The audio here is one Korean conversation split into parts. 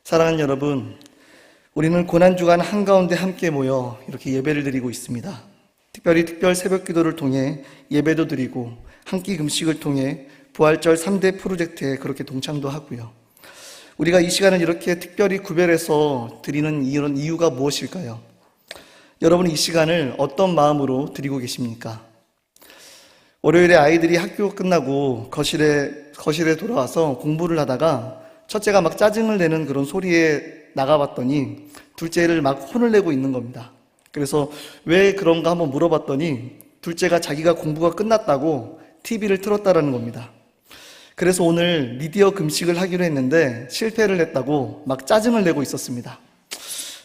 사랑하는 여러분, 우리는 고난주간 한가운데 함께 모여 이렇게 예배를 드리고 있습니다. 특별히 특별 새벽 기도를 통해 예배도 드리고 한 끼 금식을 통해 부활절 3대 프로젝트에 그렇게 동참도 하고요. 우리가 이 시간을 이렇게 특별히 구별해서 드리는 이런 이유가 무엇일까요? 여러분, 이 시간을 어떤 마음으로 드리고 계십니까? 월요일에 아이들이 학교 끝나고 거실에 돌아와서 공부를 하다가 첫째가 막 짜증을 내는 그런 소리에 나가봤더니 둘째를 막 혼을 내고 있는 겁니다. 그래서 왜 그런가 한번 물어봤더니 둘째가 자기가 공부가 끝났다고 TV를 틀었다라는 겁니다. 그래서 오늘 미디어 금식을 하기로 했는데 실패를 했다고 막 짜증을 내고 있었습니다.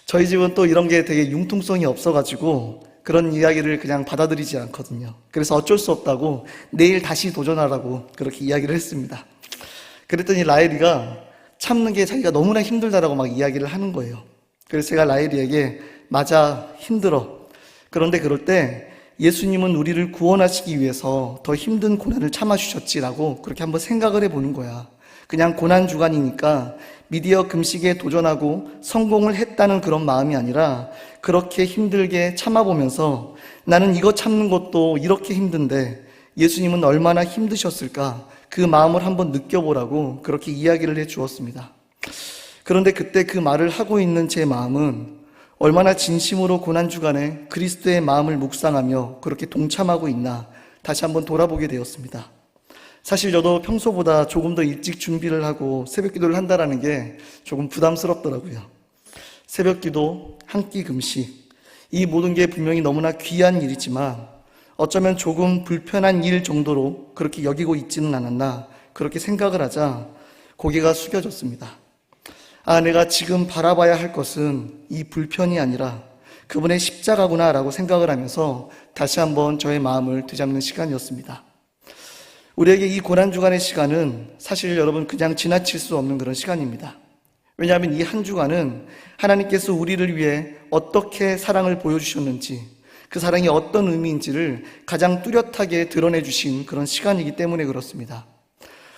저희 집은 또 이런 게 되게 융통성이 없어가지고 그런 이야기를 그냥 받아들이지 않거든요. 그래서 어쩔 수 없다고 내일 다시 도전하라고 그렇게 이야기를 했습니다. 그랬더니 라엘이가 참는 게 자기가 너무나 힘들다라고 막 이야기를 하는 거예요. 그래서 제가 라엘이에게 맞아, 힘들어. 그런데 그럴 때 예수님은 우리를 구원하시기 위해서 더 힘든 고난을 참아주셨지라고 그렇게 한번 생각을 해보는 거야. 그냥 고난주간이니까 미디어 금식에 도전하고 성공을 했다는 그런 마음이 아니라 그렇게 힘들게 참아보면서 나는 이거 참는 것도 이렇게 힘든데 예수님은 얼마나 힘드셨을까, 그 마음을 한번 느껴보라고 그렇게 이야기를 해 주었습니다. 그런데 그때 그 말을 하고 있는 제 마음은 얼마나 진심으로 고난주간에 그리스도의 마음을 묵상하며 그렇게 동참하고 있나 다시 한번 돌아보게 되었습니다. 사실 저도 평소보다 조금 더 일찍 준비를 하고 새벽 기도를 한다는 게 조금 부담스럽더라고요. 새벽 기도, 한 끼 금식, 이 모든 게 분명히 너무나 귀한 일이지만 어쩌면 조금 불편한 일 정도로 그렇게 여기고 있지는 않았나 그렇게 생각을 하자 고개가 숙여졌습니다. 내가 지금 바라봐야 할 것은 이 불편이 아니라 그분의 십자가구나라고 생각을 하면서 다시 한번 저의 마음을 되잡는 시간이었습니다. 우리에게 이 고난주간의 시간은 사실 여러분 그냥 지나칠 수 없는 그런 시간입니다. 왜냐하면 이 한 주간은 하나님께서 우리를 위해 어떻게 사랑을 보여주셨는지, 그 사랑이 어떤 의미인지를 가장 뚜렷하게 드러내 주신 그런 시간이기 때문에 그렇습니다.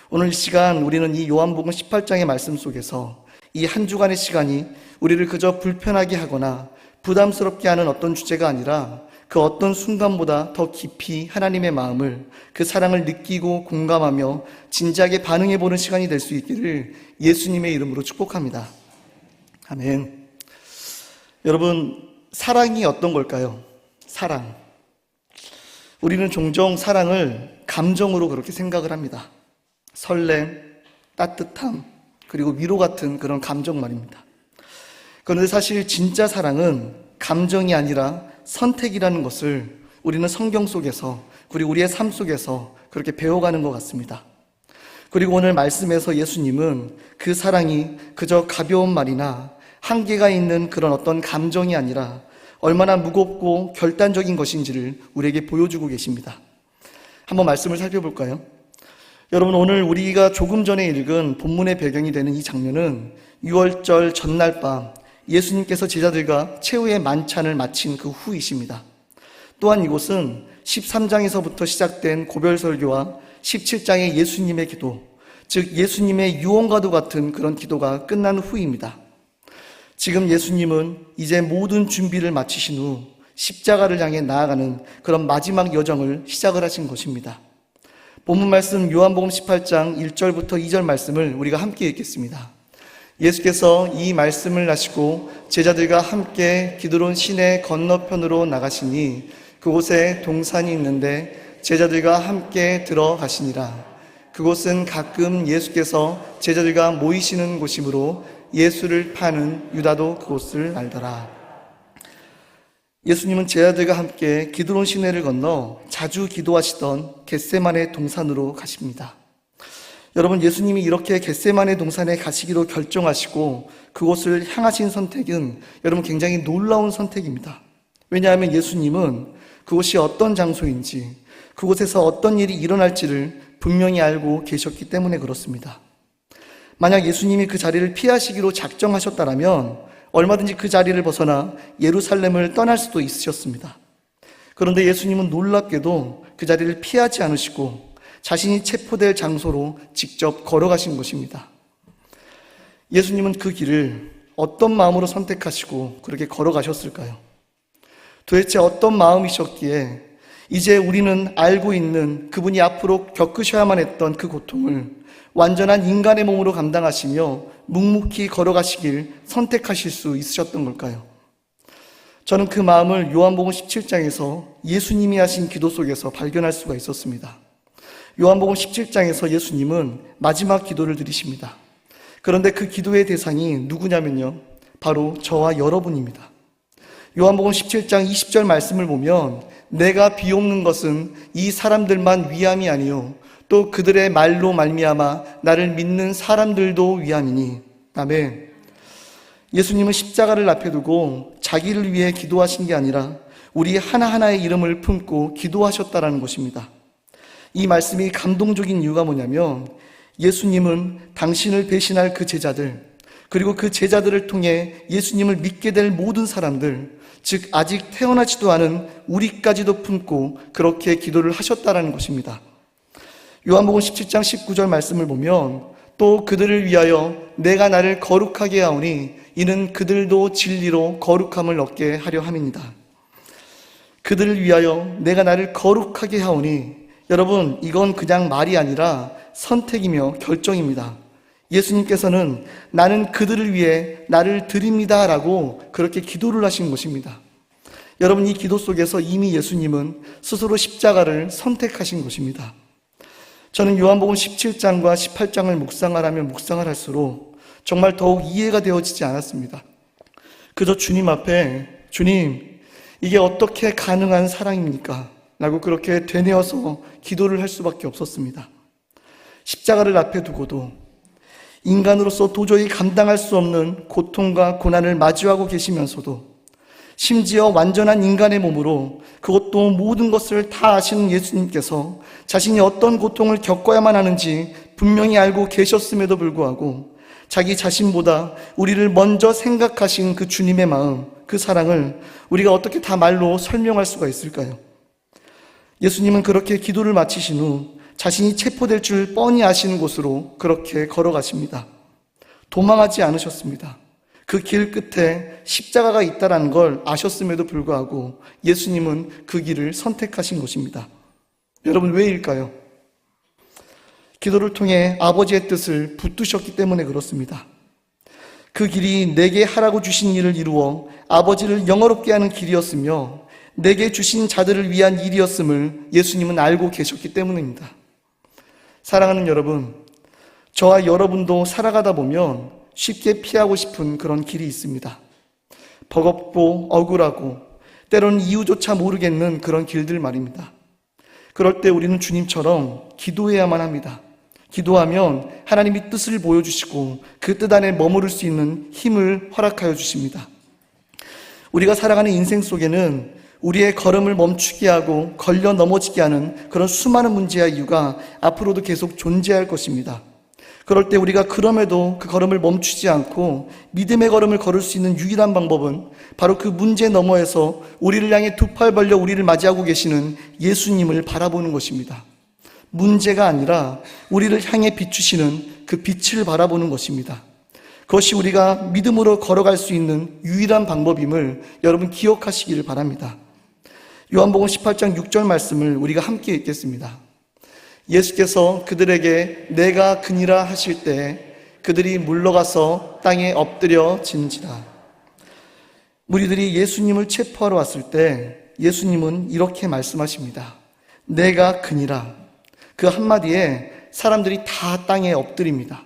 오늘 이 시간 우리는 이 요한복음 18장의 말씀 속에서 이 한 주간의 시간이 우리를 그저 불편하게 하거나 부담스럽게 하는 어떤 주제가 아니라 그 어떤 순간보다 더 깊이 하나님의 마음을, 그 사랑을 느끼고 공감하며 진지하게 반응해보는 시간이 될 수 있기를 예수님의 이름으로 축복합니다. 아멘. 여러분, 사랑이 어떤 걸까요? 사랑. 우리는 종종 사랑을 감정으로 그렇게 생각을 합니다. 설렘, 따뜻함, 그리고 위로 같은 그런 감정 말입니다. 그런데 사실 진짜 사랑은 감정이 아니라 선택이라는 것을 우리는 성경 속에서, 그리고 우리의 삶 속에서 그렇게 배워가는 것 같습니다. 그리고 오늘 말씀에서 예수님은 그 사랑이 그저 가벼운 말이나 한계가 있는 그런 어떤 감정이 아니라 얼마나 무겁고 결단적인 것인지를 우리에게 보여주고 계십니다. 한번 말씀을 살펴볼까요? 여러분, 오늘 우리가 조금 전에 읽은 본문의 배경이 되는 이 장면은 유월절 전날 밤 예수님께서 제자들과 최후의 만찬을 마친 그 후이십니다. 또한 이곳은 13장에서부터 시작된 고별설교와 17장의 예수님의 기도, 즉 예수님의 유언과도 같은 그런 기도가 끝난 후입니다. 지금 예수님은 이제 모든 준비를 마치신 후 십자가를 향해 나아가는 그런 마지막 여정을 시작을 하신 것입니다. 본문 말씀 요한복음 18장 1절부터 2절 말씀을 우리가 함께 읽겠습니다. 예수께서 이 말씀을 하시고 제자들과 함께 기드론 시내 건너편으로 나가시니 그곳에 동산이 있는데 제자들과 함께 들어가시니라. 그곳은 가끔 예수께서 제자들과 모이시는 곳이므로 예수를 파는 유다도 그곳을 알더라. 예수님은 제자들과 함께 기드론 시내를 건너 자주 기도하시던 겟세마네 동산으로 가십니다. 여러분, 예수님이 이렇게 겟세마네 동산에 가시기로 결정하시고 그곳을 향하신 선택은 여러분 굉장히 놀라운 선택입니다. 왜냐하면 예수님은 그곳이 어떤 장소인지, 그곳에서 어떤 일이 일어날지를 분명히 알고 계셨기 때문에 그렇습니다. 만약 예수님이 그 자리를 피하시기로 작정하셨다면 얼마든지 그 자리를 벗어나 예루살렘을 떠날 수도 있으셨습니다. 그런데 예수님은 놀랍게도 그 자리를 피하지 않으시고 자신이 체포될 장소로 직접 걸어가신 것입니다. 예수님은 그 길을 어떤 마음으로 선택하시고 그렇게 걸어가셨을까요? 도대체 어떤 마음이셨기에 이제 우리는 알고 있는 그분이 앞으로 겪으셔야만 했던 그 고통을 완전한 인간의 몸으로 감당하시며 묵묵히 걸어가시길 선택하실 수 있으셨던 걸까요? 저는 그 마음을 요한복음 17장에서 예수님이 하신 기도 속에서 발견할 수가 있었습니다. 요한복음 17장에서 예수님은 마지막 기도를 드리십니다. 그런데 그 기도의 대상이 누구냐면요, 바로 저와 여러분입니다. 요한복음 17장 20절 말씀을 보면 내가 비옵는 것은 이 사람들만 위함이 아니요 또 그들의 말로 말미암아 나를 믿는 사람들도 위함이니. 아멘. 예수님은 십자가를 앞에 두고 자기를 위해 기도하신 게 아니라 우리 하나하나의 이름을 품고 기도하셨다라는 것입니다. 이 말씀이 감동적인 이유가 뭐냐면 예수님은 당신을 배신할 그 제자들, 그리고 그 제자들을 통해 예수님을 믿게 될 모든 사람들, 즉 아직 태어나지도 않은 우리까지도 품고 그렇게 기도를 하셨다라는 것입니다. 요한복음 17장 19절 말씀을 보면 또 그들을 위하여 내가 나를 거룩하게 하오니 이는 그들도 진리로 거룩함을 얻게 하려 함입니다. 그들을 위하여 내가 나를 거룩하게 하오니, 여러분, 이건 그냥 말이 아니라 선택이며 결정입니다. 예수님께서는 나는 그들을 위해 나를 드립니다 라고 그렇게 기도를 하신 것입니다. 여러분, 이 기도 속에서 이미 예수님은 스스로 십자가를 선택하신 것입니다. 저는 요한복음 17장과 18장을 묵상하라면 묵상을 할수록 정말 더욱 이해가 되어지지 않았습니다. 그저 주님 앞에, 주님, 이게 어떻게 가능한 사랑입니까? 라고 그렇게 되뇌어서 기도를 할 수밖에 없었습니다. 십자가를 앞에 두고도 인간으로서 도저히 감당할 수 없는 고통과 고난을 마주하고 계시면서도 심지어 완전한 인간의 몸으로, 그것도 모든 것을 다 아시는 예수님께서 자신이 어떤 고통을 겪어야만 하는지 분명히 알고 계셨음에도 불구하고 자기 자신보다 우리를 먼저 생각하신 그 주님의 마음, 그 사랑을 우리가 어떻게 다 말로 설명할 수가 있을까요? 예수님은 그렇게 기도를 마치신 후 자신이 체포될 줄 뻔히 아시는 곳으로 그렇게 걸어가십니다. 도망하지 않으셨습니다. 그 길 끝에 십자가가 있다는 걸 아셨음에도 불구하고 예수님은 그 길을 선택하신 것입니다. 여러분, 왜일까요? 기도를 통해 아버지의 뜻을 붙드셨기 때문에 그렇습니다. 그 길이 내게 하라고 주신 일을 이루어 아버지를 영화롭게 하는 길이었으며 내게 주신 자들을 위한 일이었음을 예수님은 알고 계셨기 때문입니다. 사랑하는 여러분, 저와 여러분도 살아가다 보면 쉽게 피하고 싶은 그런 길이 있습니다. 버겁고 억울하고 때로는 이유조차 모르겠는 그런 길들 말입니다. 그럴 때 우리는 주님처럼 기도해야만 합니다. 기도하면 하나님이 뜻을 보여주시고 그 뜻 안에 머무를 수 있는 힘을 허락하여 주십니다. 우리가 살아가는 인생 속에는 우리의 걸음을 멈추게 하고 걸려 넘어지게 하는 그런 수많은 문제와 이유가 앞으로도 계속 존재할 것입니다. 그럴 때 우리가 그럼에도 그 걸음을 멈추지 않고 믿음의 걸음을 걸을 수 있는 유일한 방법은 바로 그 문제 너머에서 우리를 향해 두 팔 벌려 우리를 맞이하고 계시는 예수님을 바라보는 것입니다. 문제가 아니라 우리를 향해 비추시는 그 빛을 바라보는 것입니다. 그것이 우리가 믿음으로 걸어갈 수 있는 유일한 방법임을 여러분 기억하시기를 바랍니다. 요한복음 18장 6절 말씀을 우리가 함께 읽겠습니다. 예수께서 그들에게 내가 그니라 하실 때 그들이 물러가서 땅에 엎드려 진지라. 무리들이 예수님을 체포하러 왔을 때 예수님은 이렇게 말씀하십니다. 내가 그니라. 그 한마디에 사람들이 다 땅에 엎드립니다.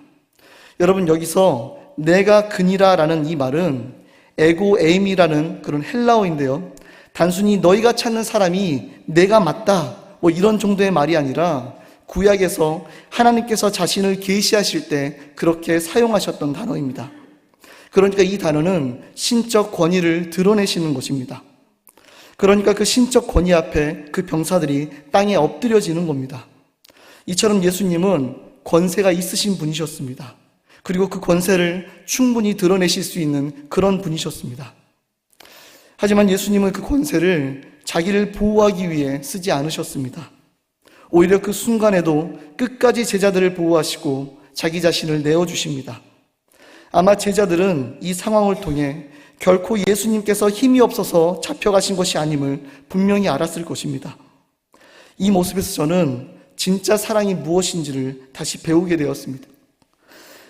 여러분, 여기서 내가 그니라 라는 이 말은 에고 에임이라는 그런 헬라어인데요, 단순히 너희가 찾는 사람이 내가 맞다 이런 정도의 말이 아니라 구약에서 하나님께서 자신을 계시하실 때 그렇게 사용하셨던 단어입니다. 그러니까 이 단어는 신적 권위를 드러내시는 것입니다. 그러니까 그 신적 권위 앞에 그 병사들이 땅에 엎드려지는 겁니다. 이처럼 예수님은 권세가 있으신 분이셨습니다. 그리고 그 권세를 충분히 드러내실 수 있는 그런 분이셨습니다. 하지만 예수님은 그 권세를 자기를 보호하기 위해 쓰지 않으셨습니다. 오히려 그 순간에도 끝까지 제자들을 보호하시고 자기 자신을 내어주십니다. 아마 제자들은 이 상황을 통해 결코 예수님께서 힘이 없어서 잡혀가신 것이 아님을 분명히 알았을 것입니다. 이 모습에서 저는 진짜 사랑이 무엇인지를 다시 배우게 되었습니다.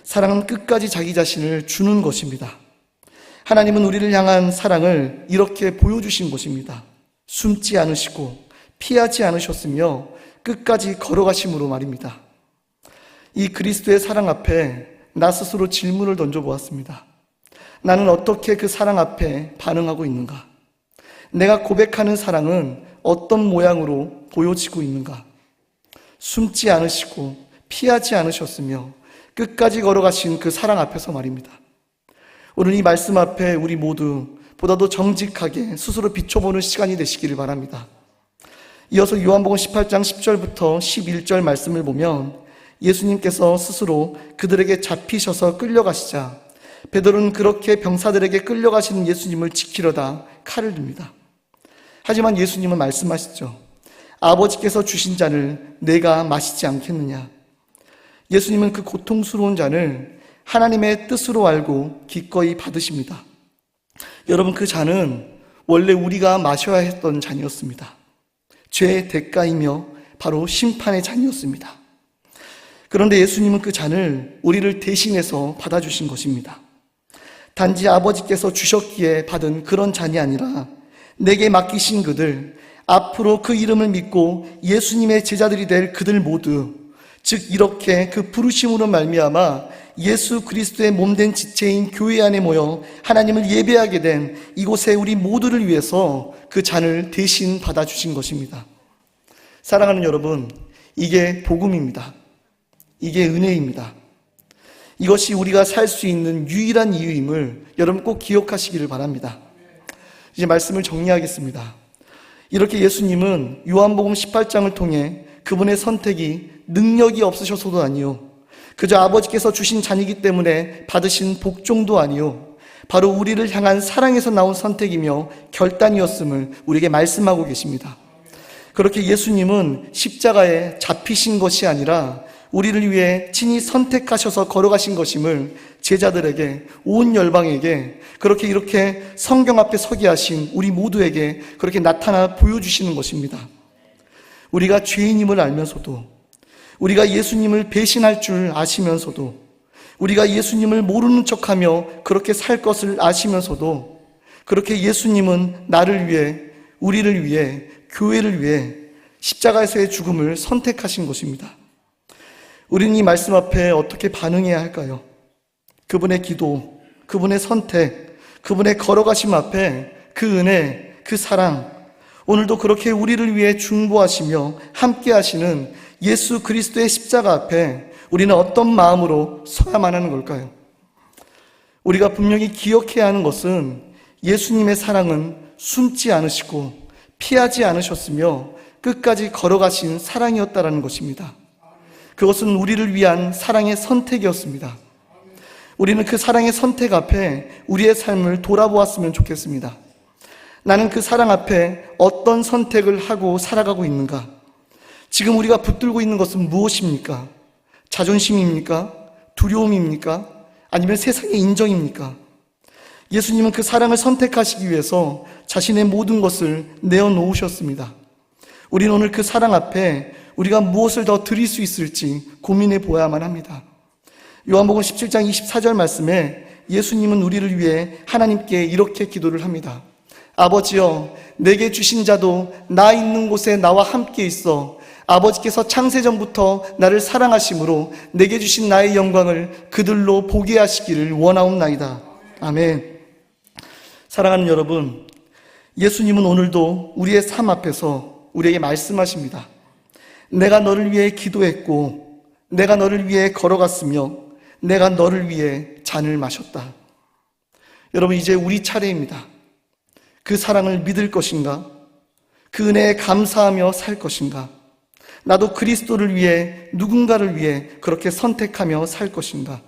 사랑은 끝까지 자기 자신을 주는 것입니다. 하나님은 우리를 향한 사랑을 이렇게 보여주신 것입니다. 숨지 않으시고 피하지 않으셨으며 끝까지 걸어가심으로 말입니다. 이 그리스도의 사랑 앞에 나 스스로 질문을 던져보았습니다. 나는 어떻게 그 사랑 앞에 반응하고 있는가? 내가 고백하는 사랑은 어떤 모양으로 보여지고 있는가? 숨지 않으시고 피하지 않으셨으며 끝까지 걸어가신 그 사랑 앞에서 말입니다. 오늘 이 말씀 앞에 우리 모두 보다도 정직하게 스스로 비춰보는 시간이 되시기를 바랍니다. 이어서 요한복음 18장 10절부터 11절 말씀을 보면 예수님께서 스스로 그들에게 잡히셔서 끌려가시자 베드로는 그렇게 병사들에게 끌려가시는 예수님을 지키려다 칼을 듭니다. 하지만 예수님은 말씀하시죠. 아버지께서 주신 잔을 내가 마시지 않겠느냐. 예수님은 그 고통스러운 잔을 하나님의 뜻으로 알고 기꺼이 받으십니다. 여러분, 그 잔은 원래 우리가 마셔야 했던 잔이었습니다. 죄의 대가이며 바로 심판의 잔이었습니다. 그런데 예수님은 그 잔을 우리를 대신해서 받아주신 것입니다. 단지 아버지께서 주셨기에 받은 그런 잔이 아니라 내게 맡기신 그들, 앞으로 그 이름을 믿고 예수님의 제자들이 될 그들 모두, 즉 이렇게 그 부르심으로 말미암아 예수 그리스도의 몸된 지체인 교회 안에 모여 하나님을 예배하게 된 이곳에 우리 모두를 위해서 그 잔을 대신 받아주신 것입니다. 사랑하는 여러분, 이게 복음입니다. 이게 은혜입니다. 이것이 우리가 살 수 있는 유일한 이유임을 여러분 꼭 기억하시기를 바랍니다. 이제 말씀을 정리하겠습니다. 이렇게 예수님은 요한복음 18장을 통해 그분의 선택이 능력이 없으셔서도 아니요, 그저 아버지께서 주신 잔이기 때문에 받으신 복종도 아니요, 바로 우리를 향한 사랑에서 나온 선택이며 결단이었음을 우리에게 말씀하고 계십니다. 그렇게 예수님은 십자가에 잡히신 것이 아니라 우리를 위해 친히 선택하셔서 걸어가신 것임을 제자들에게, 온 열방에게, 그렇게 이렇게 성경 앞에 서게 하신 우리 모두에게 그렇게 나타나 보여주시는 것입니다. 우리가 죄인임을 알면서도, 우리가 예수님을 배신할 줄 아시면서도, 우리가 예수님을 모르는 척하며 그렇게 살 것을 아시면서도 그렇게 예수님은 나를 위해, 우리를 위해, 교회를 위해 십자가에서의 죽음을 선택하신 것입니다. 우리는 이 말씀 앞에 어떻게 반응해야 할까요? 그분의 기도, 그분의 선택, 그분의 걸어가심 앞에 그 은혜, 그 사랑, 오늘도 그렇게 우리를 위해 중보하시며 함께 하시는 예수 그리스도의 십자가 앞에 우리는 어떤 마음으로 서야만 하는 걸까요? 우리가 분명히 기억해야 하는 것은 예수님의 사랑은 숨지 않으시고 피하지 않으셨으며 끝까지 걸어가신 사랑이었다라는 것입니다. 그것은 우리를 위한 사랑의 선택이었습니다. 우리는 그 사랑의 선택 앞에 우리의 삶을 돌아보았으면 좋겠습니다. 나는 그 사랑 앞에 어떤 선택을 하고 살아가고 있는가? 지금 우리가 붙들고 있는 것은 무엇입니까? 자존심입니까? 두려움입니까? 아니면 세상의 인정입니까? 예수님은 그 사랑을 선택하시기 위해서 자신의 모든 것을 내어놓으셨습니다. 우리는 오늘 그 사랑 앞에 우리가 무엇을 더 드릴 수 있을지 고민해 보아야만 합니다. 요한복음 17장 24절 말씀에 예수님은 우리를 위해 하나님께 이렇게 기도를 합니다. 아버지여, 내게 주신 자도 나 있는 곳에 나와 함께 있어 아버지께서 창세전부터 나를 사랑하심으로 내게 주신 나의 영광을 그들로 보게 하시기를 원하옵나이다. 아멘. 사랑하는 여러분, 예수님은 오늘도 우리의 삶 앞에서 우리에게 말씀하십니다. 내가 너를 위해 기도했고 내가 너를 위해 걸어갔으며 내가 너를 위해 잔을 마셨다. 여러분, 이제 우리 차례입니다. 그 사랑을 믿을 것인가? 그 은혜에 감사하며 살 것인가? 나도 그리스도를 위해, 누군가를 위해 그렇게 선택하며 살 것인가?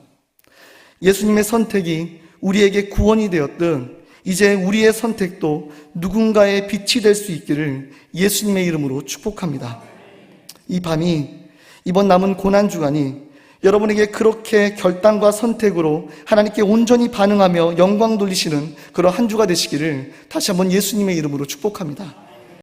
예수님의 선택이 우리에게 구원이 되었든 이제 우리의 선택도 누군가의 빛이 될 수 있기를 예수님의 이름으로 축복합니다. 이 밤이, 이번 남은 고난주간이 여러분에게 그렇게 결단과 선택으로 하나님께 온전히 반응하며 영광 돌리시는 그런 한 주가 되시기를 다시 한번 예수님의 이름으로 축복합니다.